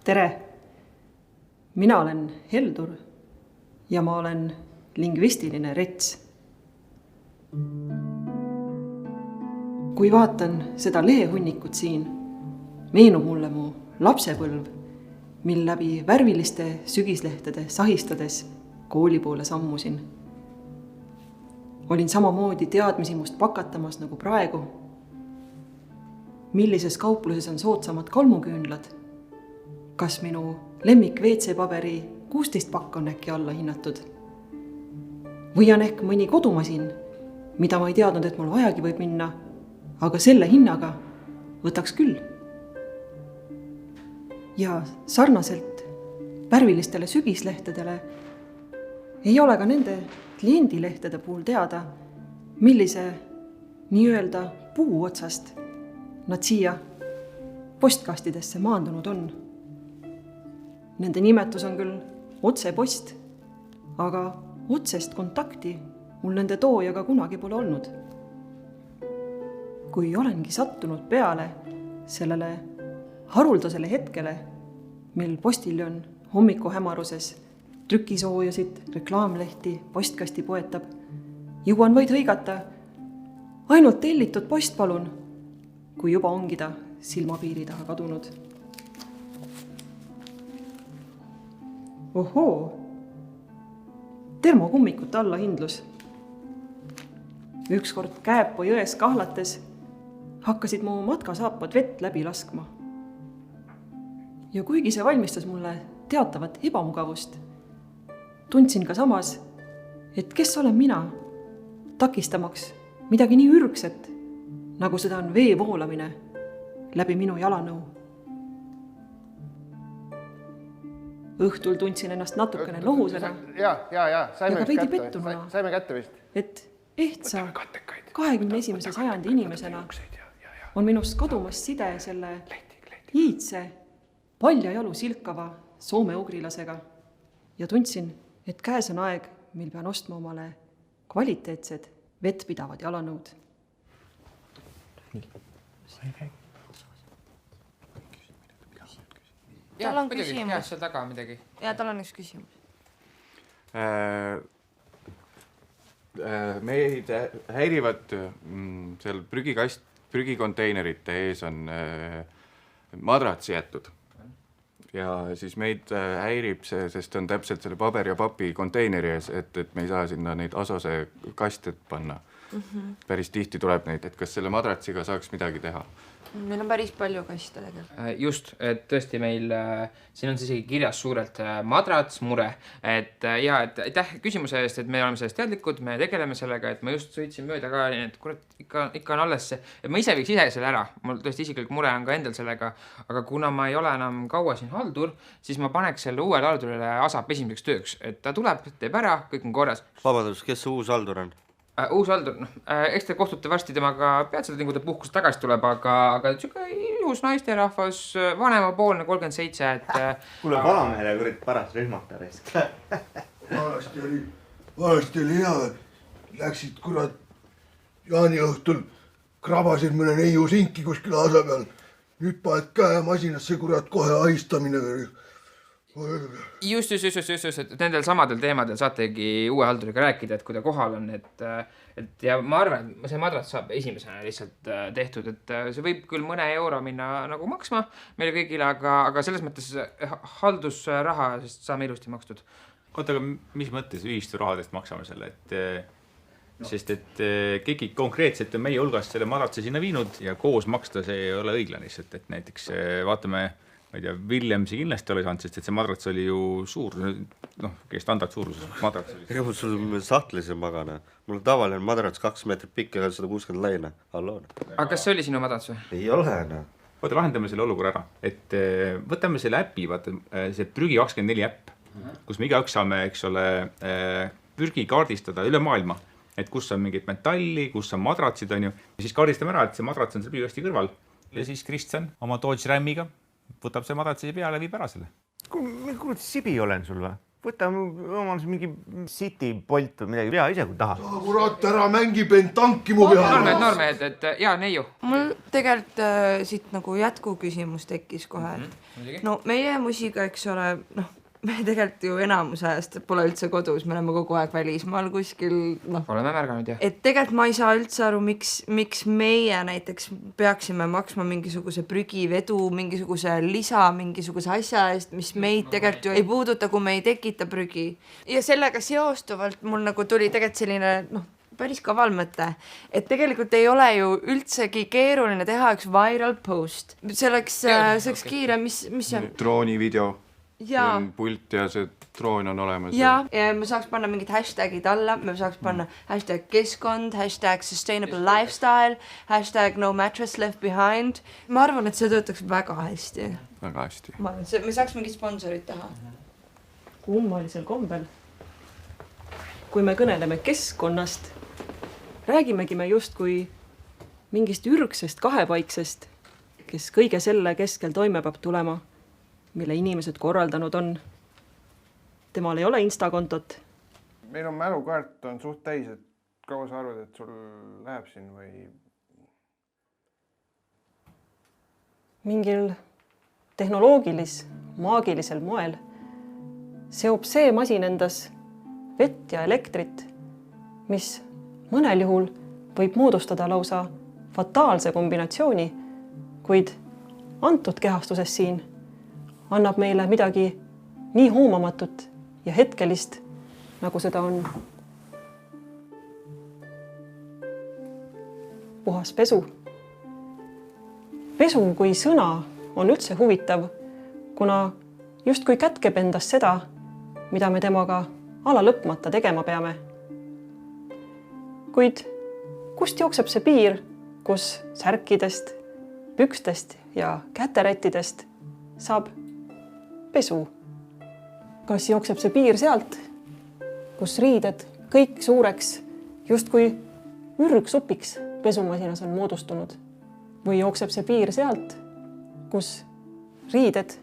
Tere! Mina olen Heldur ja ma olen lingvistiline rets. Kui vaatan seda lehehunnikut siin, meenub mulle mu lapsepõlv, mil läbi värviliste sügislehtede sahistades kooli poole sammusin. Olin samamoodi teadmisi must pakatamas nagu praegu. Millises kaupluses on soodsamad kalmuküünlad? Kas minu lemmik WC-paberi 16 pakk on äkki alla hinnatud? Või on ehk mõni kodumasin, mida ma ei teadnud, et mul vajagi võib minna, aga selle hinnaga võtaks küll. Ja sarnaselt värvilistele sügislehtedele ei ole ka nende kliendilehtede puhul teada, millise nii-öelda puu otsast nad siia postkastidesse maandunud on. Nende nimetus on küll otsepost, aga otsest kontakti mul nende toojaga kunagi pole olnud. Kui olengi sattunud peale sellele haruldasele hetkele, mil postiljon hommiku hämaruses trükisoojasid, reklaamlehti, postkasti poetab, jõuan vaid hõigata ainult tellitud post palun, kui juba ongi ta silmapiiri taha kadunud. Ohoo! Termokummikute allahindlus. Ükskord Kääpo jões kahlates hakkasid mu matkasaapad vett läbi laskma. Ja kuigi see valmistas mulle teatavat ebamugavust, tundsin ka samas, et kes olen mina, takistamaks midagi nii ürgset, nagu seda on vee voolamine läbi minu jalanõu. Õhtul tundsin ennast natukene lohusena ja ka veidi pettununa, saime kätte vist. et ehtsa 21. sajandi inimesena on minust kadumas side selle iidse, paljajalu silkava soome-ugrilasega ja tundsin, et käes on aeg, mil pean ostma omale kvaliteetsed vettpidavad jalanõud. Tal on küsimus. Seal taga midagi. Ja tal on üks küsimus. Meid häirivad seal prügikonteinerite ees on madratsi jätud. Ja siis meid häirib see, sest on täpselt selle paber ja papi konteineri ees, et me ei saa sinna neid asose kastet panna. Päris tihti tuleb neid, et kas selle madratsiga saaks midagi teha? Meil on päris palju kaste tegelikult. Just, et tõesti meil, siin on isegi kirjas suurelt madrats mure, et aitäh küsimuse eest, et me oleme sellest teadlikud, me tegeleme sellega, et ma just sõitsin mööda ka, et kurat, ikka on alles see, et ma ise võiks ise selle ära, mul tõesti isiklik mure on ka endal sellega, aga kuna ma ei ole enam kaua siin haldur, siis ma paneks selle uuele haldurile asap esimeseks tööks, et ta tuleb, teeb ära, kõik on korras. Vabandus, kes see uus haldur on? Uus haldur, eks te kohtute varsti temaga peatselt, kui ta puhkust tagasi tuleb, aga ilus naisterahvas, vanemapoolne 37, et... Kuule, vanamehele kurit paras rühmata risk. Vanasti oli hea, läksid kurat jaani õhtul, krabasid mõne neiu sinki kuskil asa peal. Nüüd paned käe masinasse kurat kohe ahistamine. Just, et nendel samadel teemadel saategi uue halduriga rääkida, et kui ta kohal on, et ja ma arvan, et see madrats saab esimesena lihtsalt tehtud, et see võib küll mõne euro minna nagu maksma meile kõigile, aga selles mõttes haldusraha saame ilusti makstud. Oota, aga mis mõttes ühistu rahadest maksame selle, sest et keegi konkreetselt on meie hulgast selle madratsi sinna viinud ja koos maksta see ei ole õiglane lihtsalt, et näiteks vaatame ma ei tea, Williamsi kindlasti ole saanud, sest et see madrats oli ju suur, standard suuruses madrats oli. Ega mul sul sahtlis on magana. Mul on tavaline madrats 2 meetrit pikk ja 160 laine. Aga kas see oli sinu madrats või? Ei ole, Oota, lahendame selle olukorra ära. Et võtame selle äpi, vaata, see Prügi 24 äpp, kus me igaüks saame, eks ole, prügi kaardistada üle maailma, et kus on mingit metalli, kus on madratsid, on ju. Ja siis kaardistame ära, et see madrats on selle prügikasti kõrval. Ja siis Kristjan oma Dodge Ramiga võtab see madratsi peale ja viib ära selle. Kuule, sibi olen sul või? võta omal mingi City Bolt või midagi, pea ise kui tahad. kurat, ära mängi pentanki mu peale. Normed, et jaa, neiu. mul tegelikult siit nagu jätkuküsimus tekkis kohe, et no meie musiga, eks ole, noh, me tegelikult ju enamus ajast pole üldse kodus, me oleme kogu aeg välismaal kuskil, noh. Oleme märganud, jah. Et tegelikult ma ei saa üldse aru, miks meie näiteks peaksime maksma mingisuguse prügivedu, mingisuguse lisa, mingisuguse asja eest, mis meid tegelikult ju ei puuduta, kui me ei tekita prügi. Ja sellega seostuvalt mul nagu tuli tegelikult selline, noh, päris kaval mõte, et tegelikult ei ole ju üldsegi keeruline teha üks viral post. See oleks kiire, mis see on? droonivideo. Jaa. On pult ja see droon on olemas. Ja me saaks panna mingid hashtagid alla, me saaks panna hashtag keskkond, hashtag sustainable lifestyle, hashtag no mattress left behind. Ma arvan, et see töötaks väga hästi. Väga hästi. Ma arvan, et me saaks mingid sponsorid teha. Kummalisel kombel. Kui me kõneleme keskkonnast, räägimegi me justkui mingist ürgsest kahepaiksest, kes kõige selle keskel toime peab tulema, mille inimesed korraldanud on. Temal ei ole Instakontot. Meil on mälukaart on suht täis, et kaua sa arvad, et sul läheb siin või? Mingil maagilisel moel seob see masin endas vett ja elektrit, mis mõnel juhul võib moodustada lausa fataalse kombinatsiooni, kuid antud kehastuses siin annab meile midagi nii hoomamatut ja hetkelist, nagu seda on puhas pesu. Pesu kui sõna on üldse huvitav, kuna justkui kätkeb endas seda, mida me temaga ala lõpmata tegema peame. Kuid kust jookseb see piir, kus särkidest, pükstest ja käterättidest saab pesu? Kas jookseb see piir sealt, kus riided kõik suureks justkui ürgsupiks pesumasinas on moodustunud? Või jookseb see piir sealt, kus riided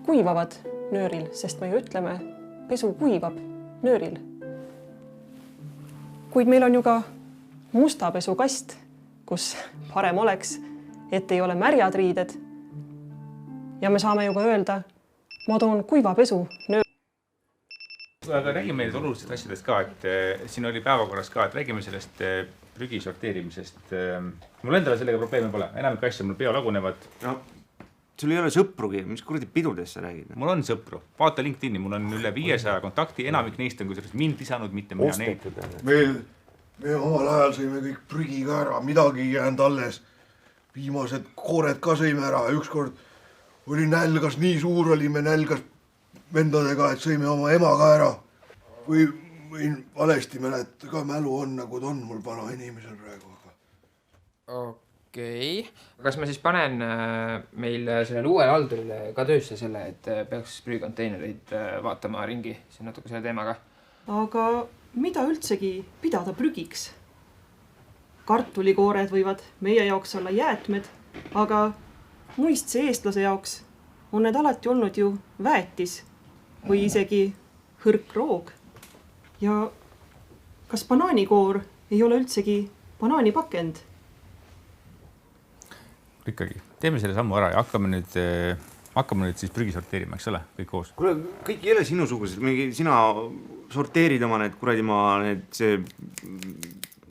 kuivavad nööril, sest me ju ütleme, pesu kuivab nööril. Kuid meil on ju ka musta pesukast, kus parem oleks, et ei ole märjad riided. Ja me saame ju ka öelda, ma toon kuiva pesu nööril. Aga räägime neid olulistest asjadest ka, et siin oli päevakorras ka, et räägime sellest prügi sorteerimisest. Mul endale sellega probleeme pole, enamik asja mul pea lagunevad. No, sul ei ole sõprugi, mis kuradi pidudest sa räägid? Mul on sõpru, vaata LinkedIni, mul on üle 500 kontakti, enamik neist on kusjuures mind lisanud, mitte mina neid. Me omal ajal sõime kõik prügi ka ära, midagi ei jäänud alles. Viimased koored ka sõime ära ja ükskord oli nälgas, nii suur olime nälgas vendadega, et sõime oma ema ka ära. Või võin valesti mäleta, ka mälu on nagu ta on mul vana inimesel praegu. Okei. Kas ma siis panen meil sellele uuele haldurile ka töösse selle, et peaks prügikonteinereid vaatama ringi siin natuke selle teemaga? Aga mida üldsegi pidada prügiks? Kartulikoored võivad meie jaoks olla jäätmed, aga muistse eestlase jaoks on need alati olnud ju väetis või isegi hõrkroog. Ja kas banaanikoor ei ole üldsegi banaanipakend? Ikkagi, teeme selle sammu ära ja hakkame nüüd siis prügi sorteerima, eks ole, kõik koos. Kuule, kõik ei ole sinusugused, sina sorteerid oma need kuradi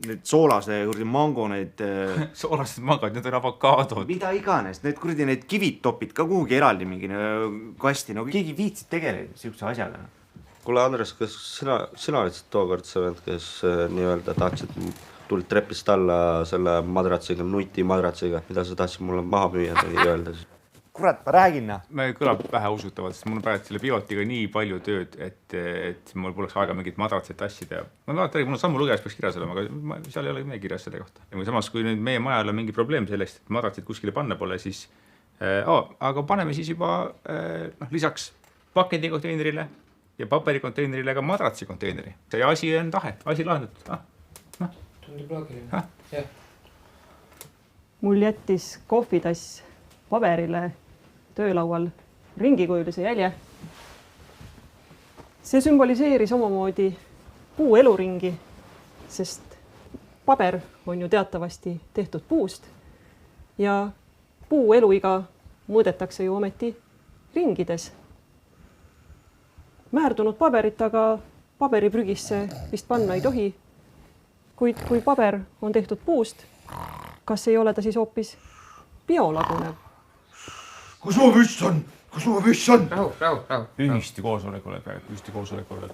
need soolase kuradi mango, need soolased mangad, need on avokaadod. Mida iganes, need kivid topid ka kuhugi eraldi mingi kasti, no keegi viitsid tegeleda siukse asjaga. Kuule, Andres, kas sina olid tookord see vend, kes nii-öelda tahtsid tulid trepist alla selle madratsiga, nuti madratsiga, mida sa tahtsid mulle maha müüa või öelda siis? Kurat, ma räägin. Me kõlab vähe usutavalt, sest mul on praegu selle biotiga nii palju tööd, et mul poleks aega mingit madratsit tassida. Ma vaatan, mul on sammu lugejas peaks kirjas olema, aga seal ei ole midagi kirjas selle kohta. Ja samas, kui nüüd meie majal on mingi probleem sellest, et madratsit kuskile panna pole, siis aga paneme siis juba lisaks pakendikonteinerile ja paperikonteinerile ka madratsikonteineri. See asi on tahe, asi lahendatud. Tundub loogiline. Mul jättis kohvitass paberile töölaual ringikujulise jälje. see sümboliseeris omamoodi puu eluringi, sest paber on ju teatavasti tehtud puust ja puu eluiga mõõdetakse ju ometi ringides. Määrdunud paberit aga paberiprügisse vist panna ei tohi, kuid kui paber on tehtud puust, kas ei ole ta siis hoopis biolagunev? Kus mu püss on? Kus mu püss on? Rahu. Ühistu koosolekule praegu, ühistu koosolekule.